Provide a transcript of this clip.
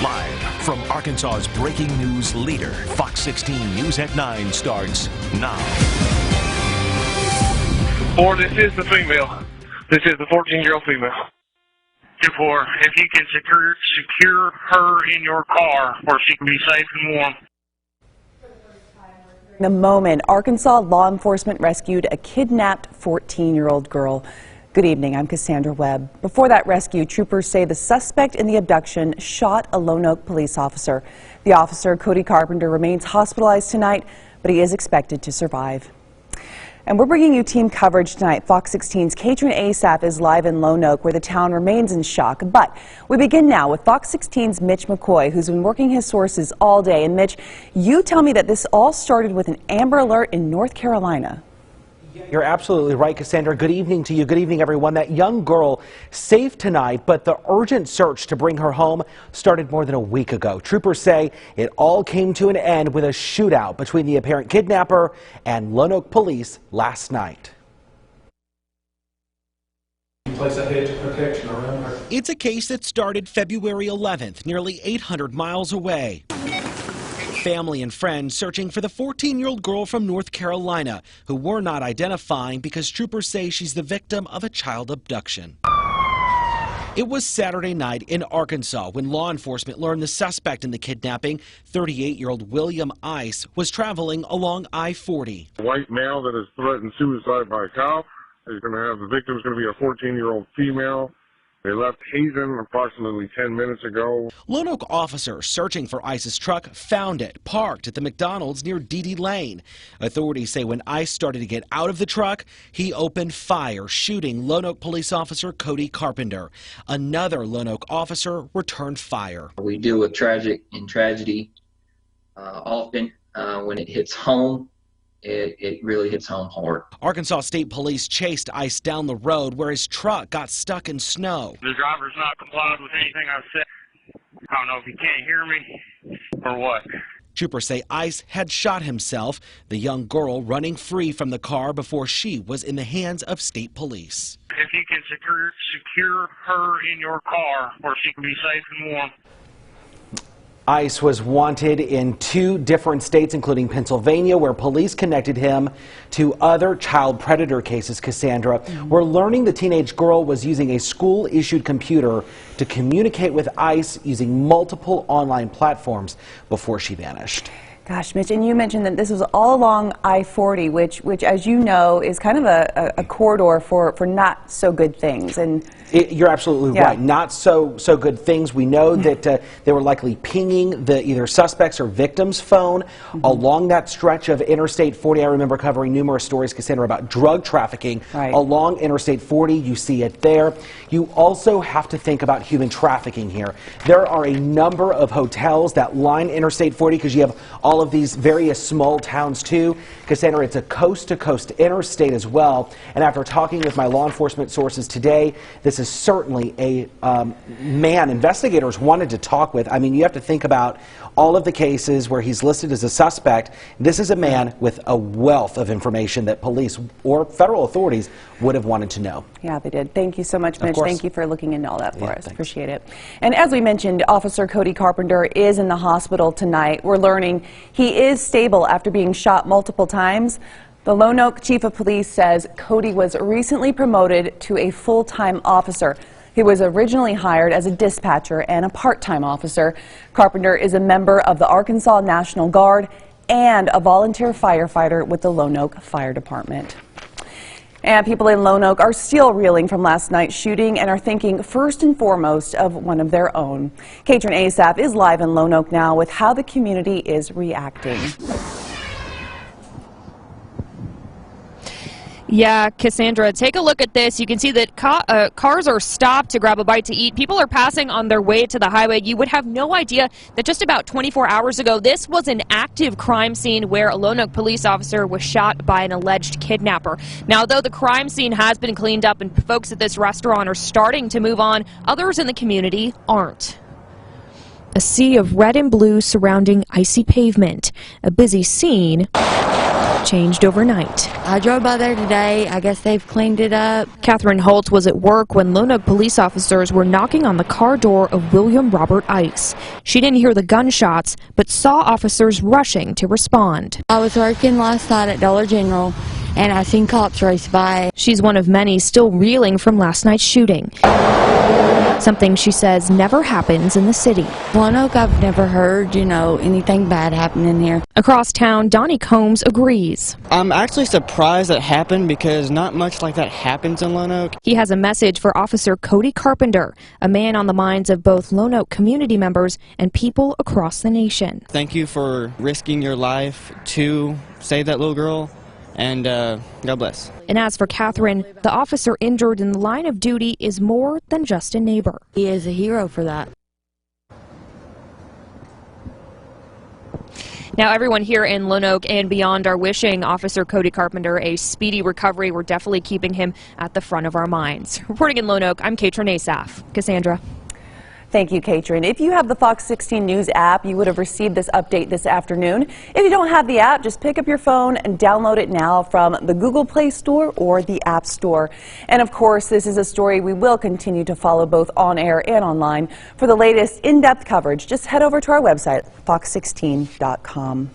Live from Arkansas's breaking news leader, Fox 16 News at 9 starts now. Or this is the female. This is the 14-year-old female. 2-4, if you can secure her in your car where she can be safe and warm. The moment Arkansas law enforcement rescued a kidnapped 14-year-old girl. Good evening, I'm Cassandra Webb. Before that rescue, troopers say the suspect in the abduction shot a Lonoke police officer. The officer, Cody Carpenter, remains hospitalized tonight, but he is expected to survive. And we're bringing you team coverage tonight. Fox 16's Katrin Asaph is live in Lonoke, where the town remains in shock. But we begin now with Fox 16's Mitch McCoy, who's been working his sources all day. And Mitch, you tell me that this all started with an Amber Alert in North Carolina. You're absolutely right, Cassandra. Good evening to you. Good evening, everyone. That young girl safe tonight, but the urgent search to bring her home started more than a week ago. Troopers say it all came to an end with a shootout between the apparent kidnapper and Lonoke police last night. Place a hedge of protection around her. It's a case that started February 11th, nearly 800 miles away. Family and friends searching for the 14-year-old girl from North Carolina, who were not identifying because troopers say she's the victim of a child abduction. It was Saturday night in Arkansas when law enforcement learned the suspect in the kidnapping, 38-year-old William Ice, was traveling along I-40. A white male that has threatened suicide by a cop is going to have the victim's going to be a 14-year-old female. They left Hazen approximately 10 minutes ago. Lonoke officers searching for Ice's truck found it parked at the McDonald's near Dee Lane. Authorities say when Ice started to get out of the truck, he opened fire, shooting Lonoke police officer Cody Carpenter. Another Lonoke officer returned fire. We deal with tragedy often. When it hits home, it really hits home hard. Arkansas State Police chased Ice down the road where his truck got stuck in snow. The driver's not complied with anything I've said. I don't know if he can't hear me or what. Troopers say Ice had shot himself, the young girl running free from the car before she was in the hands of state police. If you can secure her in your car where she can be safe and warm. Ice was wanted in 2 different states, including Pennsylvania, where police connected him to other child predator cases, Cassandra. We're learning the teenage girl was using a school-issued computer to communicate with Ice using multiple online platforms before she vanished. Gosh, Mitch, and you mentioned that this was all along I-40, which, as you know, is kind of a corridor for not so good things. And you're absolutely right. Not so good things. We know that they were likely pinging the either suspects or victims' phone along that stretch of Interstate 40. I remember covering numerous stories, Cassandra, about drug trafficking along Interstate 40. You see it there. You also have to think about human trafficking here. There are a number of hotels that line Interstate 40 because you have all of these various small towns too. Cassandra, it's a coast-to-coast interstate as well. And after talking with my law enforcement sources today, this is certainly a man investigators wanted to talk with. I mean, you have to think about all of the cases where he's listed as a suspect. This is a man with a wealth of information that police or federal authorities would have wanted to know. Yeah, they did. Thank you so much, Mitch. Thank you for looking into all that for us. Thanks. Appreciate it. And as we mentioned, Officer Cody Carpenter is in the hospital tonight. We're learning he is stable after being shot multiple times. The Lonoke chief of police says Cody was recently promoted to a full-time officer. He was originally hired as a dispatcher and a part-time officer. Carpenter is a member of the Arkansas National Guard and a volunteer firefighter with the Lonoke Fire Department. And people in Lonoke are still reeling from last night's shooting and are thinking first and foremost of one of their own. Katrin Asaph is live in Lonoke now with how the community is reacting. Yeah, Cassandra, take a look at this. You can see that cars are stopped to grab a bite to eat. People are passing on their way to the highway. You would have no idea that just about 24 hours ago, this was an active crime scene where a Lonoke police officer was shot by an alleged kidnapper. Now, though the crime scene has been cleaned up and folks at this restaurant are starting to move on, others in the community aren't. A sea of red and blue surrounding icy pavement. A busy scene changed overnight. I drove by there today. I guess they've cleaned it up. Catherine Holt was at work when Lonoke police officers were knocking on the car door of William Robert Ice. She didn't hear the gunshots, but saw officers rushing to respond. I was working last night at Dollar General, and I seen cops race by. She's one of many still reeling from last night's shooting. Something she says never happens in the city. Lonoke, I've never heard, anything bad happening here. Across town, Donnie Combs agrees. I'm actually surprised that happened because not much like that happens in Lonoke. He has a message for Officer Cody Carpenter, a man on the minds of both Lonoke community members and people across the nation. Thank you for risking your life to save that little girl. And God bless. And as for Catherine, the officer injured in the line of duty is more than just a neighbor. He is a hero for that. Now, everyone here in Lonoke and beyond are wishing Officer Cody Carpenter a speedy recovery. We're definitely keeping him at the front of our minds. Reporting in Lonoke, I'm Katrin Asaf. Cassandra. Thank you, Katrin. If you have the Fox 16 News app, you would have received this update this afternoon. If you don't have the app, just pick up your phone and download it now from the Google Play Store or the App Store. And of course, this is a story we will continue to follow both on air and online. For the latest in-depth coverage, just head over to our website, fox16.com.